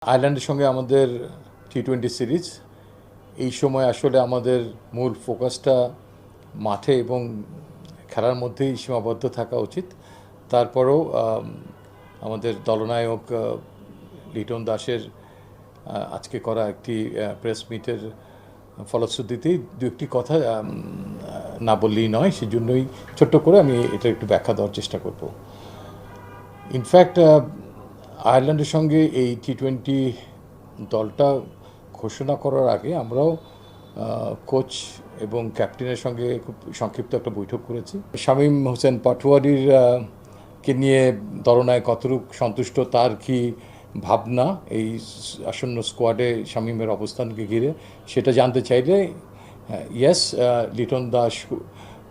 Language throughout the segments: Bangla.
আয়ারল্যান্ডের সঙ্গে আমাদের টি-20 সিরিজ এই সময় আসলে আমাদের মূল ফোকাসটা মাঠে এবং খেলার মধ্যেই সীমাবদ্ধ থাকা উচিত। তারপরেও আমাদের দলনায়ক লিটন দাসের আজকে করা একটি প্রেস মিটের ফলশ্রুতিতেই দু একটি কথা না বললেই নয়, সেজন্যই ছোট্ট করে আমি এটা একটু ব্যাখ্যা দেওয়ার চেষ্টা করব। ইনফ্যাক্ট আয়ারল্যান্ডের সঙ্গে এই টি-20 দলটা ঘোষণা করার আগে আমরাও কোচ এবং ক্যাপ্টেনের সঙ্গে খুব সংক্ষিপ্ত একটা বৈঠক করেছি। শামীম হোসেন পাটোয়ারির কে নিয়ে দলনায়ক কতটুকু সন্তুষ্ট, তার কি ভাবনা এই আসন্ন স্কোয়াডে শামীমের অবস্থানকে ঘিরে, সেটা জানতে চাইলে ইয়েস, লিটন দাস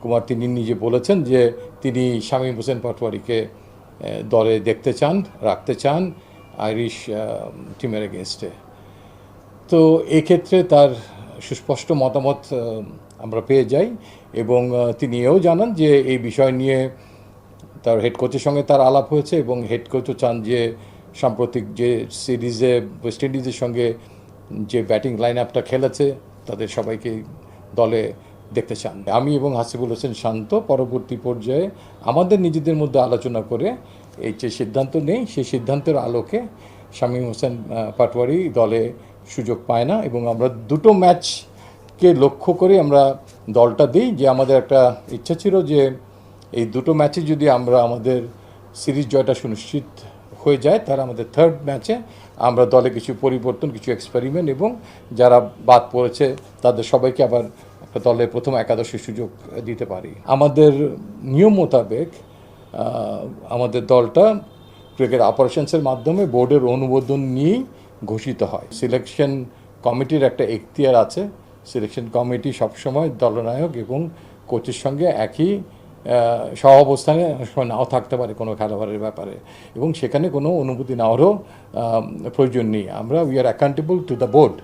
কুমার তিনি নিজে বলেছেন যে তিনি শামীম হোসেন পাটোয়ারিকে দলে দেখতে চান, রাখতে চান আইরিশ টিমের এগেনস্টে। তো এক্ষেত্রে তার সুস্পষ্ট মতামত আমরা পেয়ে যাই এবং তিনি এও জানান যে এই বিষয় নিয়ে তার হেড কোচের সঙ্গে তার আলাপ হয়েছে এবং হেড কোচও চান যে সাম্প্রতিক যে সিরিজে ওয়েস্ট ইন্ডিজের সঙ্গে যে ব্যাটিং লাইন আপটা খেলেছে তাদের সবাইকে দলে দেখতে চান। আমি এবং হাসিবুল হোসেন শান্ত পরবর্তী পর্যায়ে আমাদের নিজেদের মধ্যে আলোচনা করে এই যে সিদ্ধান্ত নেই, সেই সিদ্ধান্তের আলোকে শামীম হোসেন পাটোয়ারি দলে সুযোগ পায় না এবং আমরা দুটো ম্যাচকে লক্ষ্য করে আমরা দলটা দিই। যে আমাদের একটা ইচ্ছা ছিল যে এই দুটো ম্যাচে যদি আমরা আমাদের সিরিজ জয়টা সুনিশ্চিত হয়ে যায়, তার আমাদের থার্ড ম্যাচে আমরা দলে কিছু পরিবর্তন, কিছু এক্সপেরিমেন্ট এবং যারা বাদ পড়েছে তাদের সবাইকে আবার একটা দলে প্রথম একাদশে সুযোগ দিতে পারি। আমাদের নিয়ম মোতাবেক আমাদের দলটা ক্রিকেট অপারেশনসের মাধ্যমে বোর্ডের অনুমোদন নিয়েই ঘোষিত হয়। সিলেকশন কমিটির একটা এখতিয়ার আছে। সিলেকশন কমিটি সবসময় দলনায়ক এবং কোচের সঙ্গে একই সহাবস্থানে নাও থাকতে পারে কোনো খেলোয়াড়ের ব্যাপারে, এবং সেখানে কোনো অনুমতি নেওয়ারও প্রয়োজন নেই। আমরা we are accountable to the board.